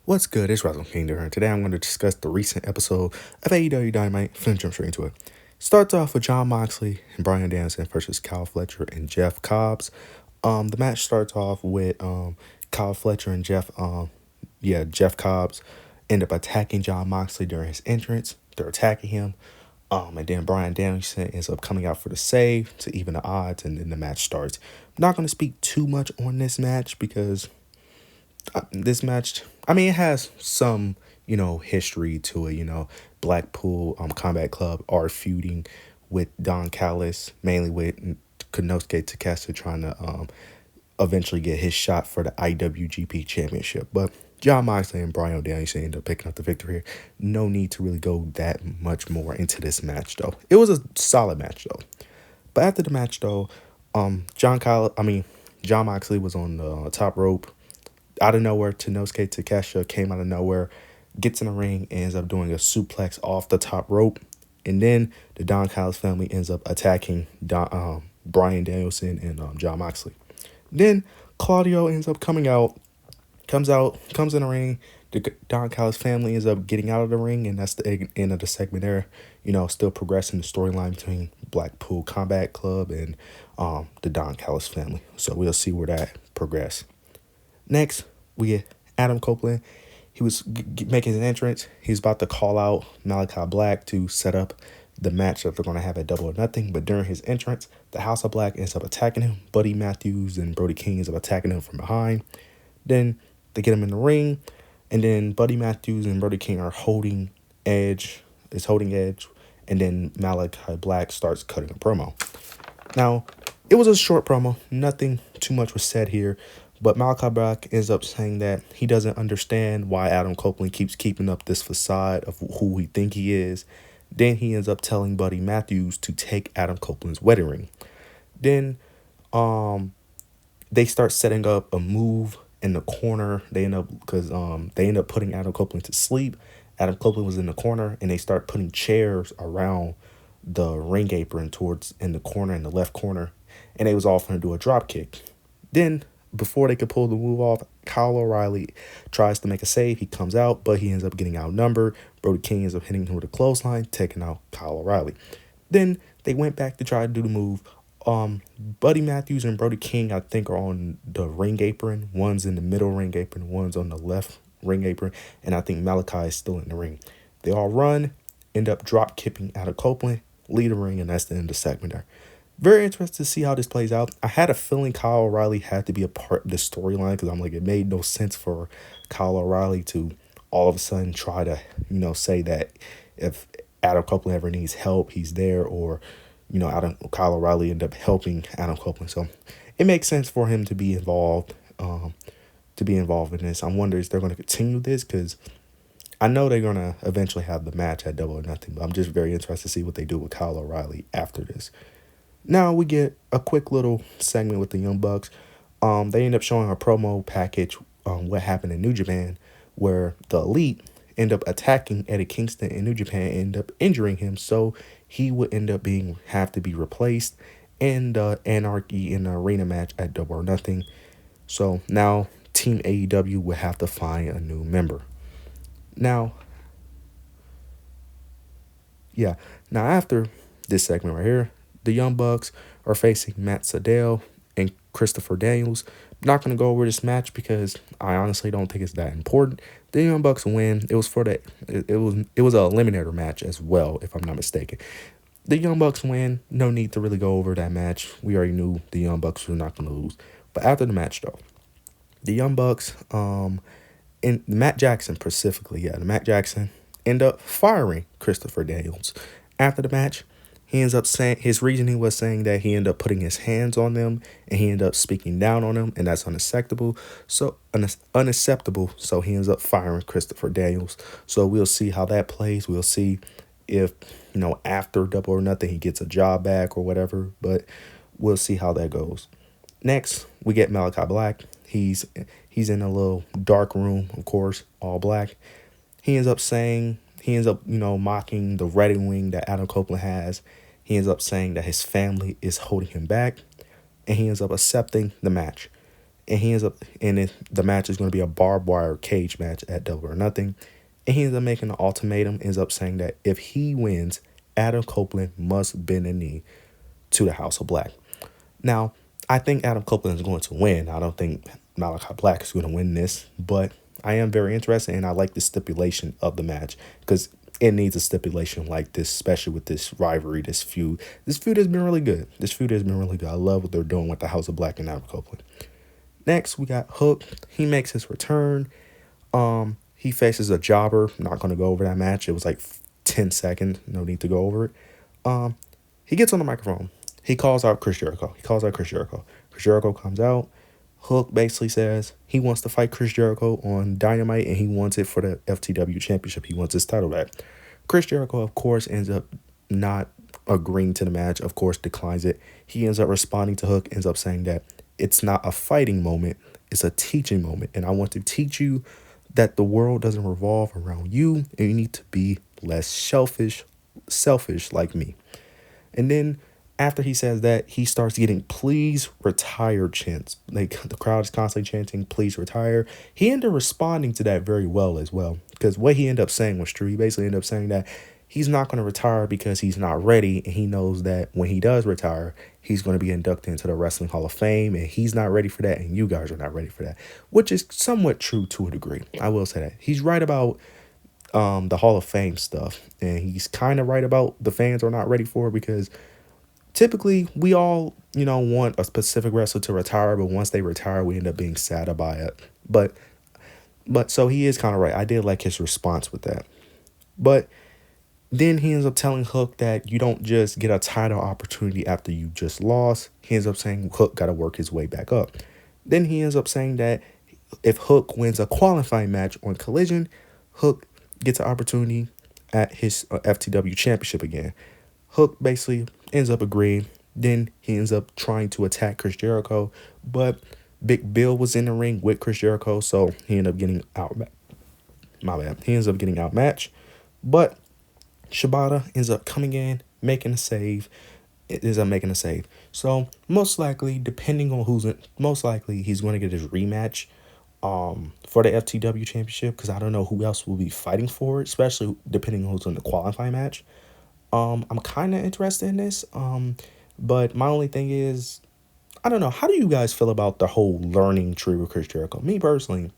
What's good? It's Wrestle Kingdom, and today I'm going to discuss the recent episode of AEW Dynamite. Finna jump straight into it. Starts off with Jon Moxley and Bryan Danielson versus Kyle Fletcher and Jeff Cobbs. The match starts off with Kyle Fletcher and Jeff Cobbs end up attacking Jon Moxley during his entrance. They're attacking him. And then Bryan Danielson ends up coming out for the save to even the odds, and then the match starts. I'm not going to speak too much on this match because this match, it has some, history to it. Blackpool Combat Club are feuding with Don Callis, mainly with Konosuke Takeshita trying to eventually get his shot for the IWGP Championship. But Jon Moxley and Bryan Danielson end up picking up the victory here. No need to really go that much more into this match, though. It was a solid match, though. But after the match, though, Jon Moxley was on the top rope. Out of nowhere, Konosuke Takeshita came out of nowhere, gets in the ring, and ends up doing a suplex off the top rope. And then the Don Callis family ends up attacking Bryan Danielson and Jon Moxley. Then Claudio ends up comes in the ring. The Don Callis family ends up getting out of the ring, and that's the end of the segment there. Still progressing the storyline between Blackpool Combat Club and the Don Callis family. So we'll see where that progresses. Next, we get Adam Copeland. He was making his entrance. He's about to call out Malachi Black to set up the match that they're going to have at Double or Nothing. But during his entrance, the House of Black ends up attacking him. Buddy Matthews and Brody King ends up attacking him from behind. Then they get him in the ring. And then Buddy Matthews and Brody King are holding Edge. And then Malachi Black starts cutting a promo. Now, it was a short promo. Nothing too much was said here. But Malachi Black ends up saying that he doesn't understand why Adam Copeland keeps keeping up this facade of who we think he is. Then he ends up telling Buddy Matthews to take Adam Copeland's wedding ring. Then they start setting up a move in the corner. They end up putting Adam Copeland to sleep. Adam Copeland was in the corner, and they start putting chairs around the ring apron in the corner, in the left corner. And they was all going to do a drop kick. Then, before they could pull the move off, Kyle O'Reilly tries to make a save. He comes out, but he ends up getting outnumbered. Brody King ends up hitting him with a clothesline, taking out Kyle O'Reilly. Then they went back to try to do the move. Buddy Matthews and Brody King, I think, are on the ring apron. One's in the middle ring apron, one's on the left ring apron, and I think Malachi is still in the ring. They all run, end up drop kicking out of Copeland, lead the ring, and that's the end of the segment there. Very interested to see how this plays out. I had a feeling Kyle O'Reilly had to be a part of the storyline because it made no sense for Kyle O'Reilly to all of a sudden try to, say that if Adam Copeland ever needs help, he's there, or, Kyle O'Reilly ended up helping Adam Copeland. So it makes sense for him to be involved, in this. I wonder if they're going to continue this because I know they're going to eventually have the match at Double or Nothing, but I'm just very interested to see what they do with Kyle O'Reilly after this. Now we get a quick little segment with the Young Bucks. They end up showing a promo package on what happened in New Japan, where the Elite end up attacking Eddie Kingston in New Japan and end up injuring him, so he would end up have to be replaced in the Anarchy in the arena match at Double or Nothing. So now Team AEW will have to find a new member. Now after this segment right here, the Young Bucks are facing Matt Sydal and Christopher Daniels. I'm not going to go over this match because I honestly don't think it's that important. The Young Bucks win. It was it was an eliminator match as well, if I'm not mistaken. The Young Bucks win. No need to really go over that match. We already knew the Young Bucks were not going to lose. But after the match, though, the Young Bucks, and Matt Jackson specifically, Matt Jackson end up firing Christopher Daniels after the match. He ends up saying his reasoning was saying that he ended up putting his hands on them and he ended up speaking down on them, and that's unacceptable. So he ends up firing Christopher Daniels. So we'll see how that plays. We'll see if after Double or Nothing he gets a job back or whatever. But we'll see how that goes. Next, we get Malachi Black. He's in a little dark room, of course, all black. He ends up mocking the wedding ring that Adam Copeland has. He ends up saying that his family is holding him back, and he ends up accepting the match. and he ends up, and the match is going to be a barbed wire cage match at Double or Nothing. And he ends up making an ultimatum, ends up saying that if he wins, Adam Copeland must bend a knee to the House of Black. Now, I think Adam Copeland is going to win. I don't think Malachi Black is going to win this, but I am very interested, and I like the stipulation of the match because it needs a stipulation like this, especially with this rivalry, this feud. This feud has been really good. I love what they're doing with the House of Black and Adam Copeland. Next, we got Hook. He makes his return. He faces a jobber. Not going to go over that match. It was like 10 seconds. No need to go over it. He gets on the microphone. He calls out Chris Jericho. Chris Jericho comes out. Hook basically says he wants to fight Chris Jericho on Dynamite, and he wants it for the FTW Championship. He wants his title back. Chris Jericho, of course, ends up not agreeing to the match. Of course, declines it. He ends up responding to Hook, ends up saying that it's not a fighting moment, it's a teaching moment. And I want to teach you that the world doesn't revolve around you, and you need to be less selfish like me. And then after he says that, he starts getting please retire chants. Like the crowd is constantly chanting, please retire. He ended up responding to that very well as well. Because what he ended up saying was true. He basically ended up saying that he's not going to retire because he's not ready. And he knows that when he does retire, he's going to be inducted into the Wrestling Hall of Fame. And he's not ready for that. And you guys are not ready for that. Which is somewhat true to a degree. I will say that. He's right about the Hall of Fame stuff. And he's kind of right about the fans are not ready for it because typically we all, want a specific wrestler to retire, but once they retire, we end up being sad about it. But so he is kind of right. I did like his response with that. But then he ends up telling Hook that you don't just get a title opportunity after you just lost. He ends up saying Hook got to work his way back up. Then he ends up saying that if Hook wins a qualifying match on Collision, Hook gets an opportunity at his FTW Championship again. Hook basically ends up agreeing. Then he ends up trying to attack Chris Jericho, but Big Bill was in the ring with Chris Jericho, so he ended up getting out. My bad. He ends up getting outmatched, but Shibata ends up coming in, making a save. It ends up making a save. So most likely, depending on who's in, most likely he's going to get his rematch for the FTW Championship because I don't know who else will be fighting for it, especially depending on who's in the qualifying match. I'm kind of interested in this. But my only thing is, I don't know. How do you guys feel about the whole learning tree with Chris Jericho? Me personally,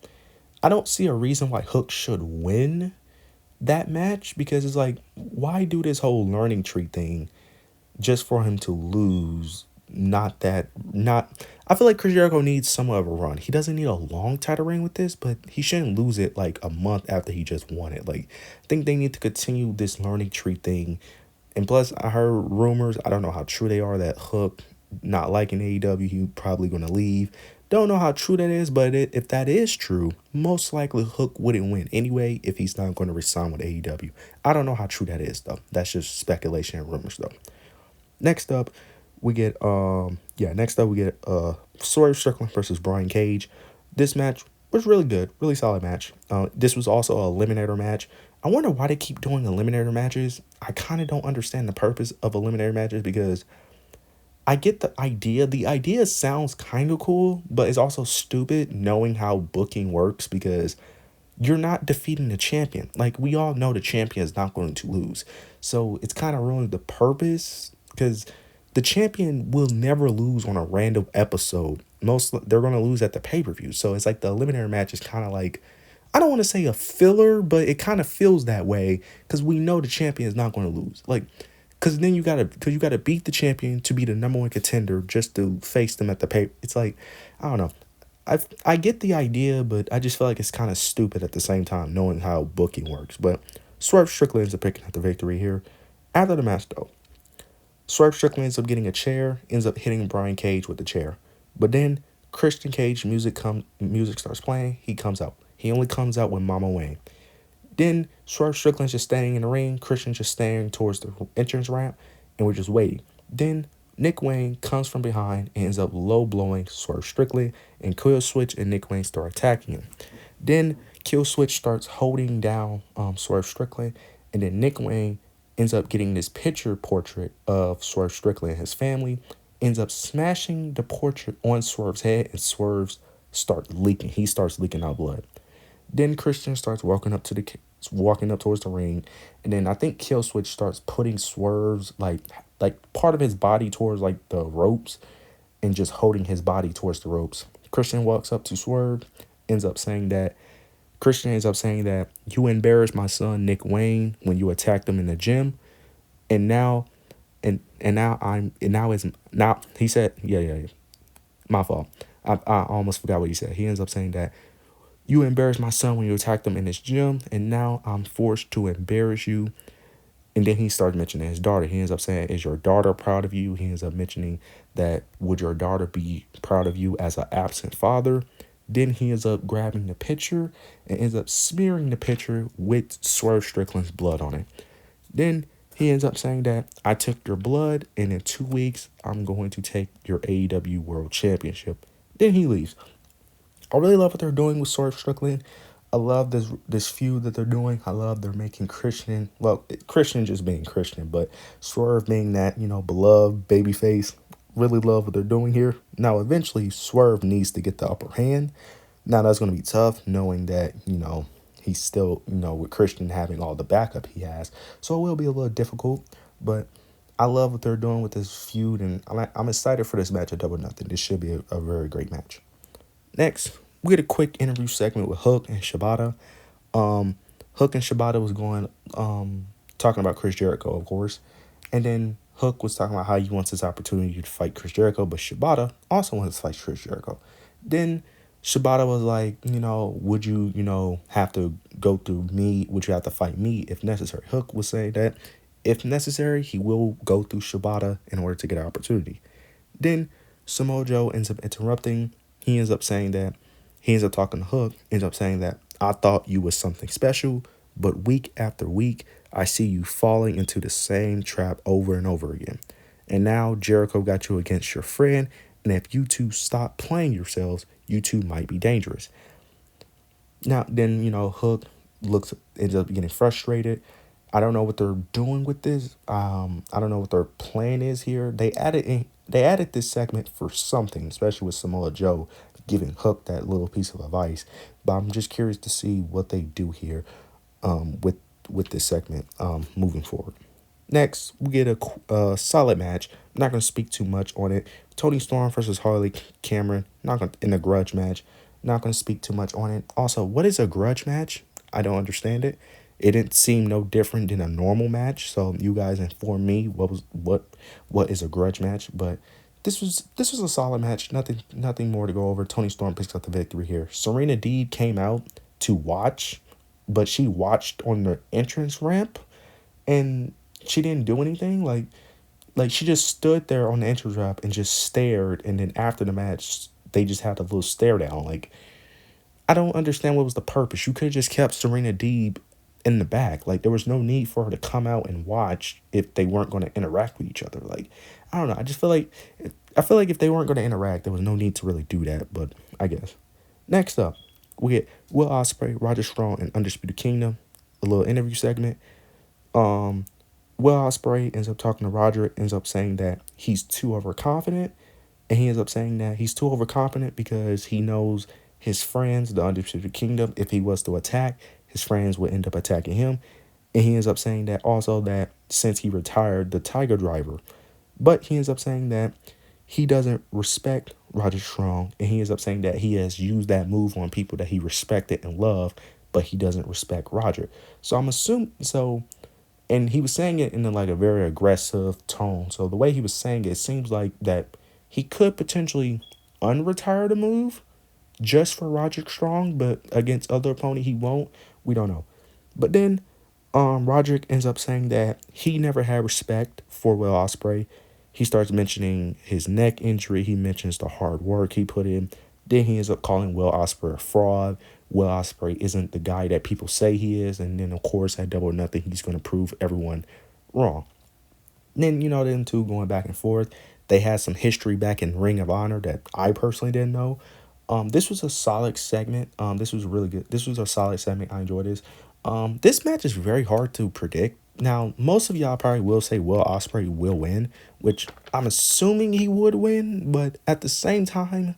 I don't see a reason why Hook should win that match because it's like, why do this whole learning tree thing just for him to lose? I feel like Chris Jericho needs somewhat of a run. He doesn't need a long title reign with this, but he shouldn't lose it like a month after he just won it. Like, I think they need to continue this learning tree thing. And plus, I heard rumors, I don't know how true they are, that Hook not liking AEW, he probably going to leave. Don't know how true that is, but if that is true, most likely Hook wouldn't win anyway if he's not going to resign with AEW. I don't know how true that is, though. That's just speculation and rumors, though. Next up, we get Swerve Strickland versus Brian Cage. This match was really good, really solid match. This was also a eliminator match. I wonder why they keep doing eliminator matches. I kind of don't understand the purpose of eliminator matches because I get the idea. The idea sounds kind of cool, but it's also stupid knowing how booking works because you're not defeating the champion. Like, we all know the champion is not going to lose. So it's kind of ruining the purpose because the champion will never lose on a random episode. They're going to lose at the pay-per-view. So it's like the eliminator match is kind of like, I don't want to say a filler, but it kind of feels that way because we know the champion is not going to lose. Like, because then you gotta beat the champion to be the number one contender just to face them at the pay. It's like, I don't know. I get the idea, but I just feel like it's kind of stupid at the same time, knowing how booking works. But Swerve Strickland ends up picking up the victory here. After the match, though, Swerve Strickland ends up getting a chair, ends up hitting Brian Cage with the chair. But then Christian Cage music starts playing. He comes out. He only comes out with Mama Wayne. Then Swerve Strickland's just standing in the ring. Christian's just staring towards the entrance ramp, and we're just waiting. Then Nick Wayne comes from behind and ends up low blowing Swerve Strickland, and Kill Switch and Nick Wayne start attacking him. Then Kill Switch starts holding down Swerve Strickland, and then Nick Wayne ends up getting this picture portrait of Swerve Strickland and his family, ends up smashing the portrait on Swerve's head, and Swerve's start leaking. He starts leaking out blood. Then Christian starts walking up towards the ring, and then I think Killswitch starts putting Swerve's like part of his body towards like the ropes, and just holding his body towards the ropes. Christian walks up to Swerve, ends up saying that Christian ends up saying that you embarrassed my son Nick Wayne when you attacked him in the gym, and now and now I'm and now it's now he said yeah, my fault. I almost forgot what he said. He ends up saying that you embarrassed my son when you attacked him in his gym, and now I'm forced to embarrass you. And then he starts mentioning his daughter. He ends up saying, is your daughter proud of you? He ends up mentioning that would your daughter be proud of you as an absent father? Then he ends up grabbing the picture and ends up smearing the picture with Swerve Strickland's blood on it. Then he ends up saying that I took your blood, and in 2 weeks, I'm going to take your AEW World Championship. Then he leaves. I really love what they're doing with Swerve Strickland. I love this feud that they're doing. I love they're making Christian, well, Christian just being Christian, but Swerve being that, beloved babyface. Really love what they're doing here. Now, eventually, Swerve needs to get the upper hand. Now, that's going to be tough, knowing that, he's still, with Christian having all the backup he has. So it will be a little difficult, but I love what they're doing with this feud, and I'm excited for this match at Double Nothing. This should be a very great match. Next, we get a quick interview segment with Hook and Shibata. Hook and Shibata was talking about Chris Jericho, of course. And then Hook was talking about how he wants this opportunity to fight Chris Jericho, but Shibata also wants to fight Chris Jericho. Then Shibata was like, would you, have to go through me? Would you have to fight me if necessary? Hook was saying that if necessary, he will go through Shibata in order to get an opportunity. Then Samoa Joe ends up interrupting. He ends up saying that, he ends up talking to Hook, ends up saying that, I thought you was something special, but week after week, I see you falling into the same trap over and over again. And now Jericho got you against your friend, and if you two stop playing yourselves, you two might be dangerous. Now, then, Hook ends up getting frustrated. I don't know what they're doing with this. I don't know what their plan is here. They added this segment for something, especially with Samoa Joe giving Hook that little piece of advice. But I'm just curious to see what they do here with this segment moving forward. Next, we get a solid match. I'm not going to speak too much on it. Tony Storm versus Harley Cameron. In a grudge match. Not going to speak too much on it. Also, what is a grudge match? I don't understand it. It didn't seem no different than a normal match. So you guys inform me what is a grudge match. But this was a solid match. Nothing more to go over. Tony Storm picks up the victory here. Serena Deeb came out to watch, but she watched on the entrance ramp, and she didn't do anything. Like she just stood there on the entrance ramp and just stared. And then after the match, they just had a little stare down. Like, I don't understand what was the purpose. You could have just kept Serena Deeb in the back. Like, there was no need for her to come out and watch if they weren't going to interact with each other. Like, I don't know. I feel like if they weren't going to interact, there was no need to really do that. But I guess. Next up, we get Will Ospreay, Roger Strong, and Undisputed Kingdom. A little interview segment. Will Ospreay ends up talking to Roger, ends up saying that he's too overconfident. And he ends up saying that he's too overconfident because he knows his friends, the Undisputed Kingdom, if he was to attack, his friends would end up attacking him. And he ends up saying that also that since he retired the Tiger Driver. But he ends up saying that he doesn't respect Roger Strong. And he ends up saying that he has used that move on people that he respected and loved, but he doesn't respect Roger. So I'm assuming, and he was saying it in a very aggressive tone. So the way he was saying it seems like that he could potentially unretire the move just for Roger Strong, but against other opponent he won't. We don't know. But then Roderick ends up saying that he never had respect for Will Ospreay. He starts mentioning his neck injury. He mentions the hard work he put in. Then he ends up calling Will Ospreay a fraud. Will Ospreay isn't the guy that people say he is. And then, of course, at Double or Nothing, he's going to prove everyone wrong. Then, them two going back and forth. They had some history back in Ring of Honor that I personally didn't know. This was a solid segment. This was really good. This was a solid segment. I enjoyed this. This match is very hard to predict. Now, most of y'all probably will say Will Ospreay will win, which I'm assuming he would win. But at the same time,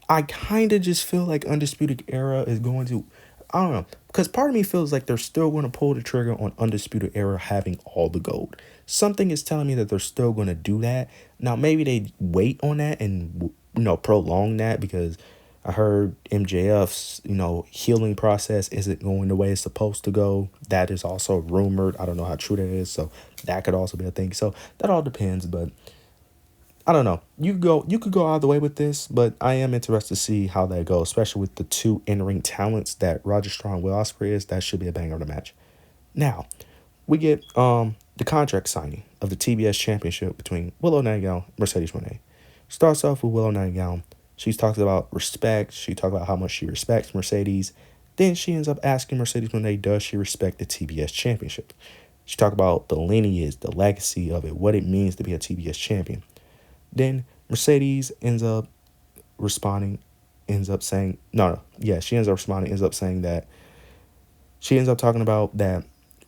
I kind of just feel like Undisputed Era is going to, I don't know, because part of me feels like they're still going to pull the trigger on Undisputed Era having all the gold. Something is telling me that they're still going to do that. Now, maybe they wait on that and, prolong that because I heard MJF's, healing process isn't going the way it's supposed to go. That is also rumored. I don't know how true that is. So that could also be a thing. So that all depends. But I don't know. You could go either way with this, but I am interested to see how that goes, especially with the two in-ring talents that Roger Strong and Will Ospreay is. That should be a banger of the match. Now, we get the contract signing of the TBS Championship between Willow Nightingale and Mercedes Moné. Starts off with Willow Nightingale. She talks about respect. She talks about how much she respects Mercedes. Then she ends up asking Mercedes Moné, does she respect the TBS Championship? She talked about the lineage, the legacy of it, what it means to be a TBS champion. Then Mercedes ends up saying, no, yeah, she ends up responding, ends up saying that she ends up talking about that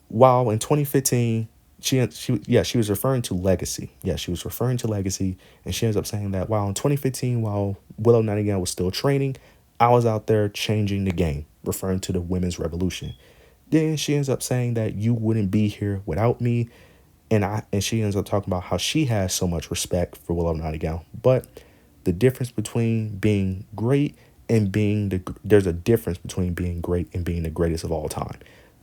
while in 2015, she was referring to legacy. Yeah, she was referring to legacy, and she ends up saying that while in 2015, while Willow Nightingale was still training, I was out there changing the game, referring to the women's revolution. Then she ends up saying that you wouldn't be here without me, and she ends up talking about how she has so much respect for Willow Nightingale. But the difference between being great and there's a difference between being great and being the greatest of all time.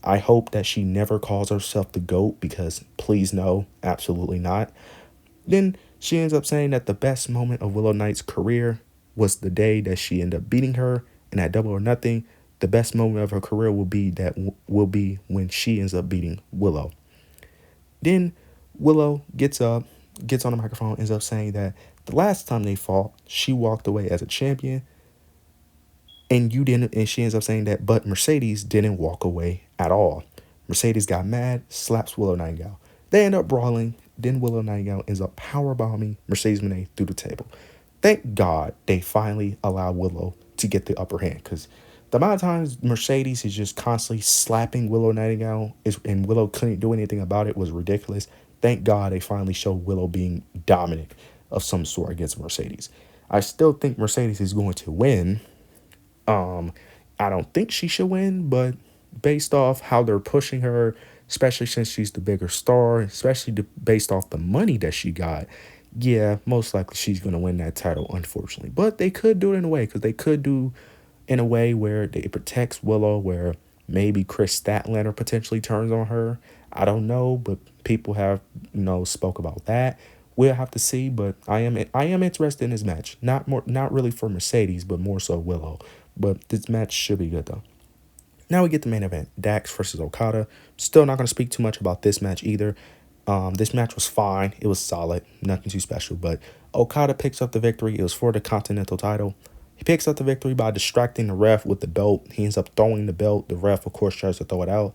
I hope that she never calls herself the GOAT because please no, absolutely not. Then she ends up saying that the best moment of Willow Knight's career was the day that she ended up beating her in that Double or Nothing. The best moment of her career will be when she ends up beating Willow. Then Willow gets up, gets on the microphone, ends up saying that the last time they fought, she walked away as a champion, and you didn't. And she ends up saying that, but Mercedes didn't walk away at all. Mercedes got mad, slaps Willow Nightingale. They end up brawling. Then Willow Nightingale ends up powerbombing Mercedes Moné through the table. Thank God they finally allow Willow to get the upper hand, because the amount of times Mercedes is just constantly slapping Willow Nightingale and Willow couldn't do anything about it was ridiculous. Thank God they finally showed Willow being dominant of some sort against Mercedes. I still think Mercedes is going to win. I don't think she should win, but based off how they're pushing her, especially since she's the bigger star, especially based off the money that she got, yeah, most likely she's going to win that title, unfortunately. But they could do it in a way, because they could do in a way where it protects Willow, where maybe Chris Statlander potentially turns on her. I don't know, but people have, spoke about that. We'll have to see, but I am interested in this match. Not really for Mercedes, but more so Willow. But this match should be good though. Now we get the main event, Dax versus Okada. Still not going to speak too much about this match either. This match was fine. It was solid. Nothing too special. But Okada picks up the victory. It was for the Continental title. He picks up the victory by distracting the ref with the belt. He ends up throwing the belt. The ref, of course, tries to throw it out.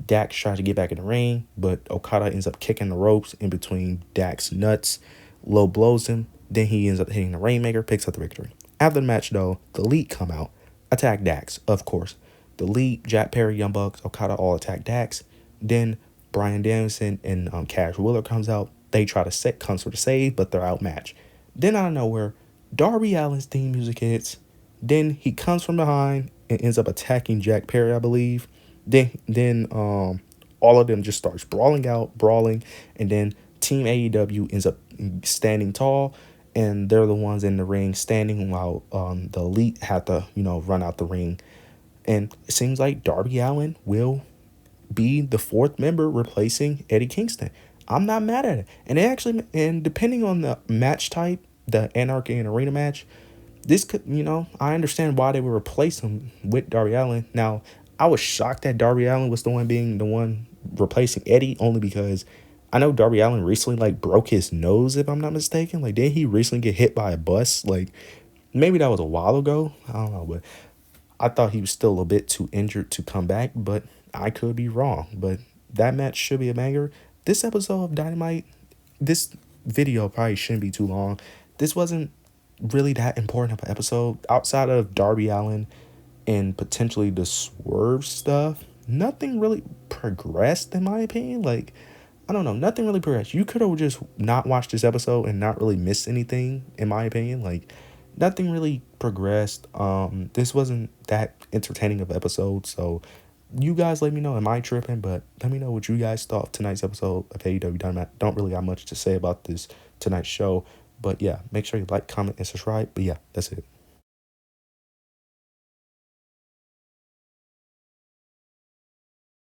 Dax tries to get back in the ring, but Okada ends up kicking the ropes in between Dax's nuts. Low blows him. Then he ends up hitting the Rainmaker, picks up the victory. After the match, though, the Elite come out, attack Dax, of course. The Elite, Jack Perry, Young Bucks, Okada all attack Dax. Then Bryan Danielson and Cash Wheeler comes out. They try to comes for the save, but they're outmatched. Then out of nowhere, Darby Allin's theme music hits. Then he comes from behind and ends up attacking Jack Perry, I believe. Then all of them just starts brawling, and then Team AEW ends up standing tall, and they're the ones in the ring standing while the Elite have to run out the ring. And it seems like Darby Allin will be the fourth member replacing Eddie Kingston. I'm not mad at it. And depending on the match type, the Anarchy and Arena match, this could, I understand why they would replace him with Darby Allin. Now, I was shocked that Darby Allin was the one replacing Eddie, only because I know Darby Allin recently broke his nose, if I'm not mistaken. Didn't he recently get hit by a bus? Maybe that was a while ago. I don't know, but I thought he was still a bit too injured to come back, but I could be wrong. But that match should be a banger. This episode of Dynamite, this video probably shouldn't be too long. This wasn't really that important of an episode. Outside of Darby Allin and potentially the Swerve stuff, nothing really progressed in my opinion. I don't know, nothing really progressed. You could have just not watched this episode and not really missed anything, in my opinion. nothing really progressed. This wasn't that entertaining of episode, so you guys let me know, am I tripping? But let me know what you guys thought of tonight's episode of AEW Dynamite. Don't really got much to say about this tonight's show, but yeah, make sure you like, comment, and subscribe. But yeah, that's it.